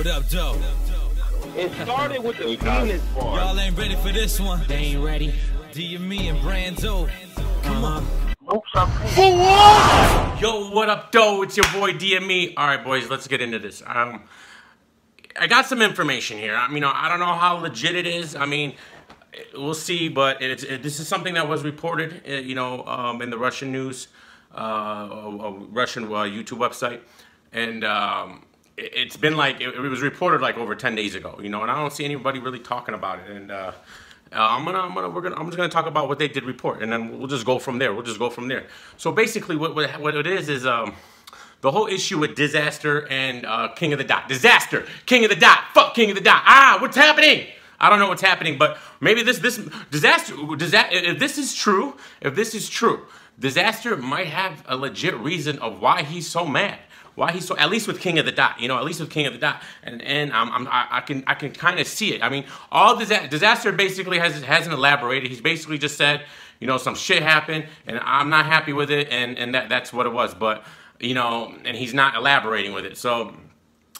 What up, Joe? It started with the penis part. Y'all ain't ready for this one. They ain't ready. DME and Brando. Come on. For what? Yo, what up, though? It's your boy DME. All right, boys, let's get into this. I got some information here. I mean, I don't know how legit it is. I mean, we'll see, but this is something that was reported, in the Russian news, a Russian YouTube website, and it's been like it was reported like over 10 days ago, and I don't see anybody really talking about it, and I'm just gonna talk about what they did report, and then we'll just go from there. So basically, what it is the whole issue with Disaster and King of the Dot. Disaster, King of the Dot, fuck King of the Dot. What's happening? I don't know what's happening, but maybe this Disaster, if this is true, Disaster might have a legit reason of why he's so mad. Why he's so, at least with King of the Dot, and I can kind of see it. I mean, all Disaster basically hasn't elaborated. He's basically just said, some shit happened, and I'm not happy with it, and that's what it was. But and he's not elaborating with it. So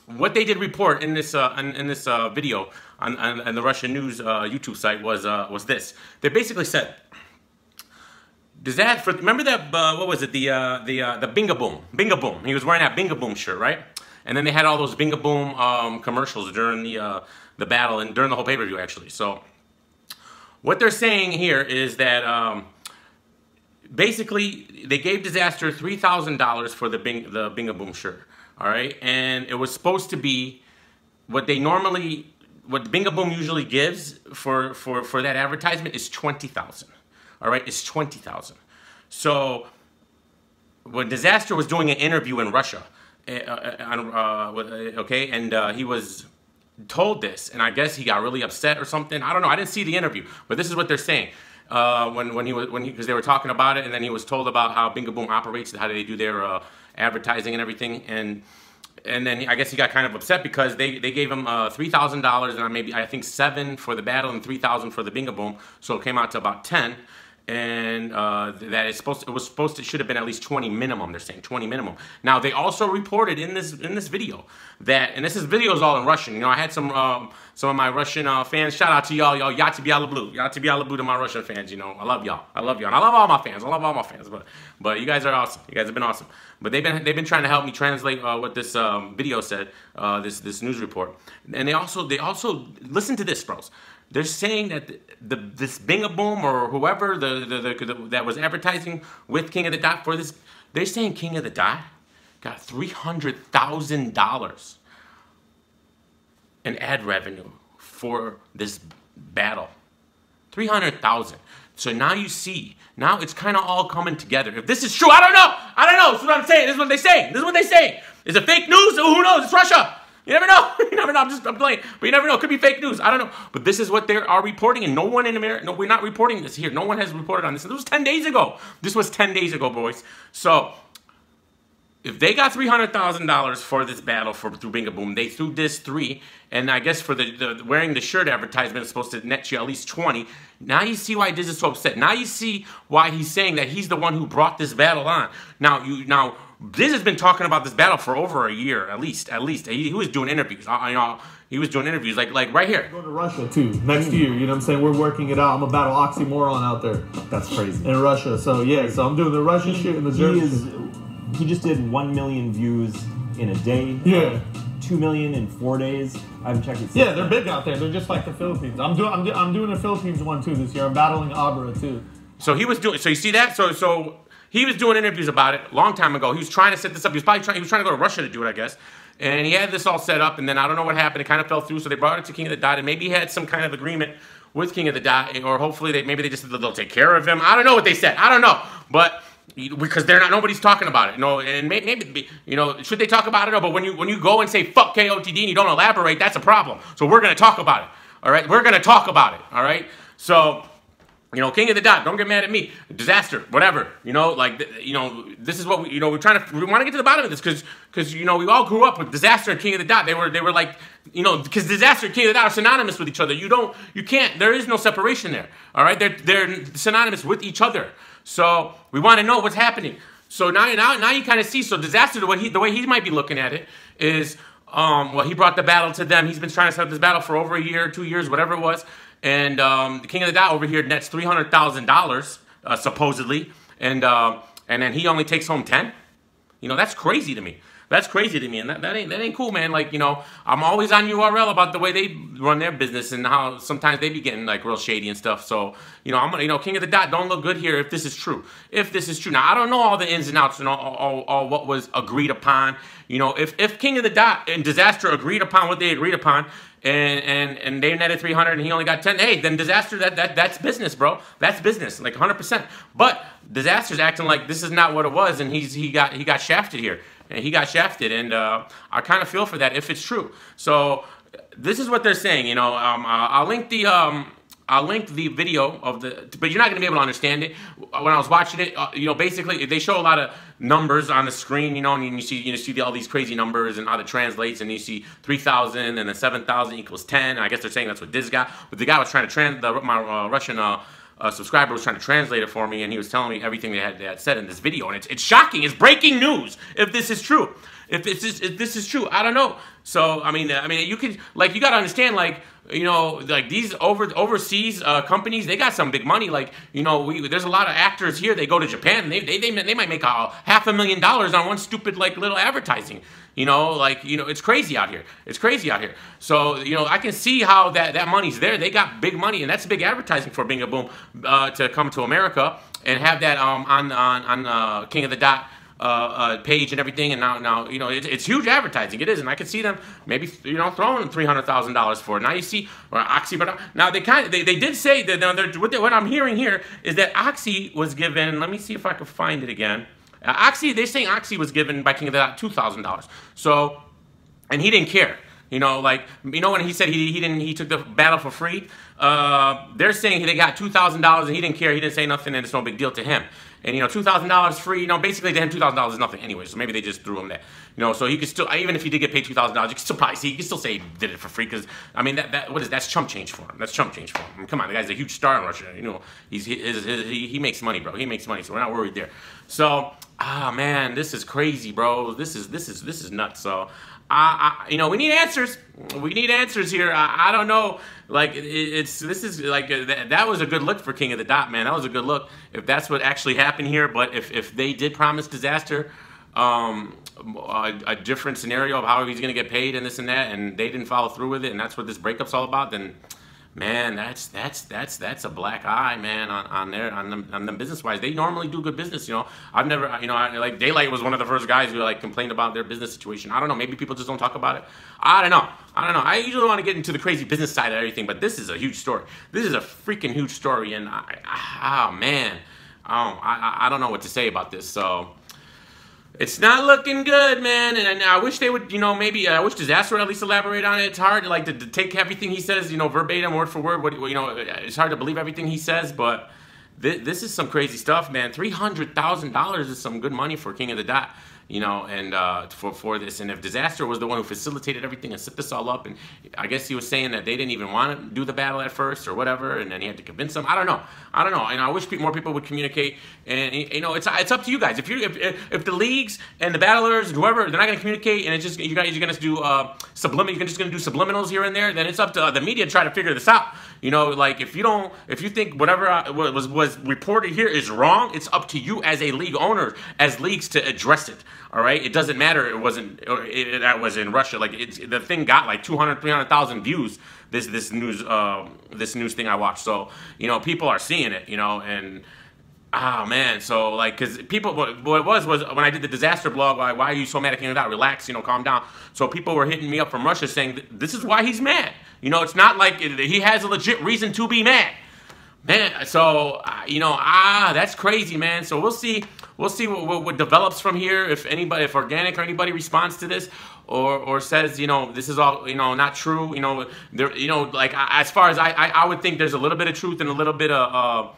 what they did report in this video on the Russian news YouTube site was this. They basically said, remember that, what was it, the BINGOBOOM. He was wearing that BINGOBOOM shirt, right? And then they had all those BINGOBOOM commercials during the battle and during the whole pay-per-view, actually. So what they're saying here is that basically they gave Disaster $3,000 for the BINGOBOOM shirt, all right? And it was supposed to be what BINGOBOOM usually gives for that advertisement is $20,000. All right, it's $20,000. So when Disaster was doing an interview in Russia, okay, and he was told this, and I guess he got really upset or something. I don't know. I didn't see the interview, but this is what they're saying. Because they were talking about it, and then he was told about how BINGOBOOM operates, how they do their advertising and everything, and then I guess he got kind of upset because they gave him $3,000 and maybe I think $7,000 for the battle and $3,000 for the BINGOBOOM, so it came out to about $10,000. And that it should have been at least 20 minimum. They're saying 20 minimum. Now they also reported in this video that, and this video is all in Russian. I had some of my Russian fans. Shout out to y'all, Yati Bialablu to my Russian fans. I love y'all, and I love all my fans. But you guys are awesome. You guys have been awesome. But they've been trying to help me translate what this video said, this news report. And they also listen to this, bros. They're saying that this BINGOBOOM or whoever that was advertising with King of the Dot for this, they're saying King of the Dot got $300,000 in ad revenue for this battle. $300,000. So now you see, now it's kind of all coming together. If this is true, I don't know. This is what I'm saying. This is what they say. Is it fake news? Who knows? It's Russia. You never know. I'm playing. But you never know. It could be fake news. I don't know. But this is what they are reporting, and no one in America, no, we're not reporting this here. No one has reported on this. And this was 10 days ago. This was 10 days ago, boys. So if they got $300,000 for this battle through BINGOBOOM, they threw this $3,000, and I guess for the wearing the shirt advertisement is supposed to net you at least $20,000. Now you see why Diz is so upset. Now you see why he's saying that he's the one who brought this battle on. Now Diz has been talking about this battle for over a year, at least. He was doing interviews. He was doing interviews like right here. Going to Russia too next year. You know what I'm saying? We're working it out. I'm a battle oxymoron out there. That's crazy. In Russia. So yeah. So I'm doing the Russian shit and the German. He just did 1 million views in a day. Yeah. 2 million in 4 days. I haven't checked it. Yeah, they're big out there. They're just like the Philippines. I'm doing the Philippines one too this year. I'm battling Abra too. So he was doing. So you see that? So he was doing interviews about it a long time ago. He was trying to set this up. He was trying to go to Russia to do it, I guess. And he had this all set up, and then I don't know what happened. It kind of fell through, so they brought it to King of the Dot, and maybe he had some kind of agreement with King of the Dot, or hopefully maybe they just said they'll take care of him. I don't know what they said. I don't know, but because nobody's talking about it. And maybe should they talk about it? No, but when you go and say fuck KOTD and you don't elaborate, that's a problem. So we're gonna talk about it. All right, we're gonna talk about it. All right, so. King of the Dot, don't get mad at me. Disaster, whatever. This is what we want to get to the bottom of this because we all grew up with Disaster and King of the Dot. They were like, because Disaster and King of the Dot are synonymous with each other. There is no separation there. All right, they're synonymous with each other. So we want to know what's happening. So now you kind of see. So Disaster, the way he might be looking at it is, Well, he brought the battle to them. He's been trying to set up this battle for over a year, 2 years, whatever it was. And the King of the Dot over here nets $300,000 supposedly, and then he only takes home 10. You know, that's crazy to me. That's crazy to me, and that ain't cool, man. Like, you know, I'm always on URL about the way they run their business and how sometimes they be getting like real shady and stuff. So, you know, I'm gonna, you know, King of the Dot don't look good here if this is true. If this is true, now I don't know all the ins and outs and all what was agreed upon. You know, if King of the Dot and Disaster agreed upon what they agreed upon, and they netted 300 and he only got 10, hey, then Disaster, that's business, bro. That's business, like 100%. But Disaster's acting like this is not what it was, and he got shafted here. And he got shafted, and I kind of feel for that if it's true. So this is what they're saying. You know, I'll link the video of the, but you're not gonna be able to understand it. When I was watching it, you know, basically they show a lot of numbers on the screen, you know, and you see all these crazy numbers and how it translates, and you see 3,000 and then 7,000 equals 10. I guess they're saying that's what this got, but the guy was trying to my Russian subscriber was trying to translate it for me, and he was telling me everything they had said in this video, and it's shocking. It's breaking news. If this is true, if this is true, I don't know. So I mean, you could, like, you gotta understand, like, you know, like these overseas companies, they got some big money. Like, you know, there's a lot of actors here. They go to Japan, and they might make $500,000 on one stupid like little advertising. You know, like, you know, it's crazy out here. It's crazy out here. So, you know, I can see how that money's there. They got big money, and that's big advertising for Bingoboom to come to America and have that on King of the Dot page and everything. And now you know, it's huge advertising. It is, and I can see them maybe, you know, throwing $300,000 for it. Now you see, or Oxy, but now they did say that what I'm hearing here is that Oxy was given. Let me see if I can find it again. Oxy, they're saying Oxy was given by King of the Dot $2,000. So, and he didn't care. You know, like, you know, when he said he took the battle for free, they're saying they got $2,000 and he didn't care. He didn't say nothing, and it's no big deal to him. And, you know, $2,000 free, you know, basically to him $2,000 is nothing anyway. So maybe they just threw him that. You know, so he could still, even if he did get paid $2,000, you could still probably see, he could still say he did it for free, because, I mean, that's chump change for him. That's chump change for him. I mean, come on, the guy's a huge star in Russia. You know, he makes money, bro. He makes money, so we're not worried there. So, man, this is crazy, bro. This is nuts. So, you know, we need answers. We need answers here. I don't know. Like, this is like that was a good look for King of the Dot, man. That was a good look if that's what actually happened here. But if they did promise Disaster a different scenario of how he's gonna get paid and this and that, and they didn't follow through with it, and that's what this breakup's all about, then, man, that's a black eye, man, on them business wise. They normally do good business, you know. I've never, you know, like Daylight was one of the first guys who like complained about their business situation. I don't know, maybe people just don't talk about it. I don't know. I usually want to get into the crazy business side of everything, but this is a huge story. This is a freaking huge story, and man, I don't know what to say about this. So it's not looking good, man, and I wish they would, you know, maybe I wish Disaster would at least elaborate on it. It's hard, like, to take everything he says, you know, verbatim, word for word. What, you know, it's hard to believe everything he says, but this is some crazy stuff, man. $300,000 is some good money for King of the Dot, you know, and for this. And if Disaster was the one who facilitated everything and set this all up, and I guess he was saying that they didn't even want to do the battle at first or whatever, and then he had to convince them. I don't know. And I wish more people would communicate. And, you know, it's up to you guys. If the leagues and the battlers and whoever, they're not going to communicate, and it's just you guys are going to do you're just going to do subliminals here and there, then it's up to the media to try to figure this out. You know, like, if you think whatever was reported here is wrong, it's up to you as a league owner, as leagues, to address it. All right, it doesn't matter. It wasn't. That was in Russia. Like, the thing got like 300,000 views. This news thing I watched. So, you know, people are seeing it. You know, and man, so, like, because people, what it was when I did the Disaster blog, why are you so mad at King of the Dot? Relax, you know, calm down. So people were hitting me up from Russia saying this is why he's mad. You know, it's not like he has a legit reason to be mad, man. So you know, that's crazy, man. So we'll see what develops from here. If Organic or anybody responds to this, or says, you know, this is all, you know, not true. You know, like, as far as I would think there's a little bit of truth and a little bit of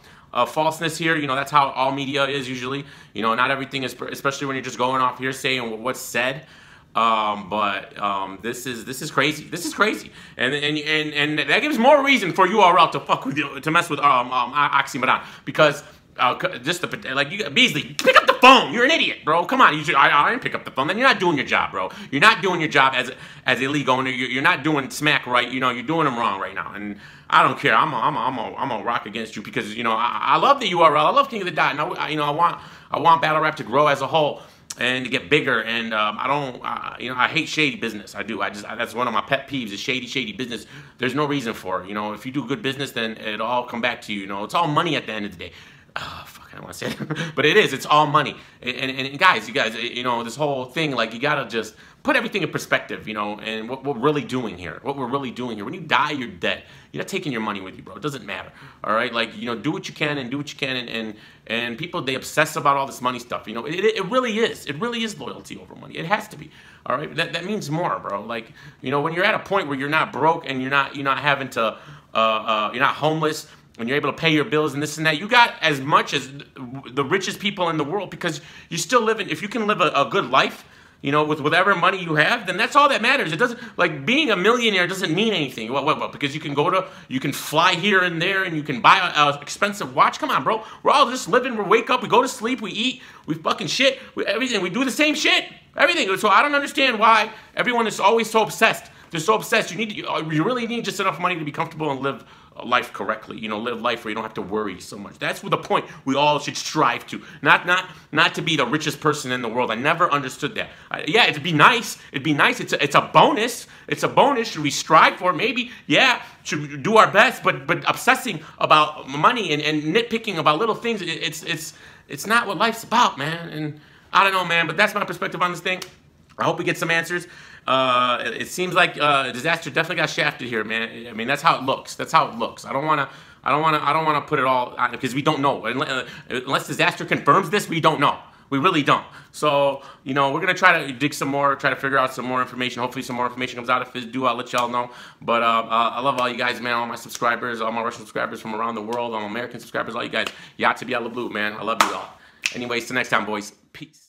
falseness here. You know, that's how all media is usually. You know, not everything is, especially when you're just going off hearsay and what's said. This is crazy. This is crazy, and that gives more reason for URL to fuck with you, to mess with Oxymoron, because Just the like you Beasley, pick up the phone. You're an idiot, bro. Come on, I didn't pick up the phone. Then you're not doing your job, bro. You're not doing your job as a league owner. You're not doing smack right. You know, you're doing them wrong right now. And I don't care. I'm a rock against you because you know I love the URL. I love King of the Dot. And I want battle rap to grow as a whole and to get bigger. And I hate shady business. I do. That's one of my pet peeves is shady business. There's no reason for it. You know, if you do good business, then it'll all come back to you. You know, it's all money at the end of the day. Oh, fuck, I don't want to say it. But it is. It's all money. And guys, you guys, you know, this whole thing, like, you got to just put everything in perspective, you know, and what we're really doing here. What we're really doing here. When you die, you're dead. You're not taking your money with you, bro. It doesn't matter. All right? Like, you know, do what you can and do what you can. And people, they obsess about all this money stuff. You know, it really is. It really is loyalty over money. It has to be. All right? That means more, bro. Like, you know, when you're at a point where you're not broke and you're not having to, you're not homeless, when you're able to pay your bills and this and that, you got as much as the richest people in the world because you're still living, if you can live a good life, you know, with whatever money you have, then that's all that matters. It doesn't, like, being a millionaire doesn't mean anything. What? Because you can fly here and there and you can buy an expensive watch. Come on, bro. We're all just living, we wake up, we go to sleep, we eat, we fucking shit, everything. We do the same shit. Everything. So I don't understand why everyone is always so obsessed. They're so obsessed. You really need just enough money to be comfortable and live life correctly. You know, live life where you don't have to worry so much. That's the point we all should strive to. Not to be the richest person in the world. I never understood that. Yeah, it'd be nice. It'd be nice. It's a bonus. It's a bonus. Should we strive for it? Maybe. Yeah. Should we do our best? But obsessing about money and nitpicking about little things, it's not what life's about, man. And I don't know, man. But that's my perspective on this thing. I hope we get some answers. It seems like Disaster definitely got shafted here, man. I mean, that's how it looks. That's how it looks. I don't want to put it all on because we don't know. Unless Disaster confirms this, we don't know. We really don't. So, you know, we're gonna try to dig some more, try to figure out some more information. Hopefully, some more information comes out. If it do, I'll let y'all know. But I love all you guys, man. All my subscribers, all my Russian subscribers from around the world, all my American subscribers, all you guys. Yat to be out of the blue, man. I love you all. Anyways, till next time, boys. Peace.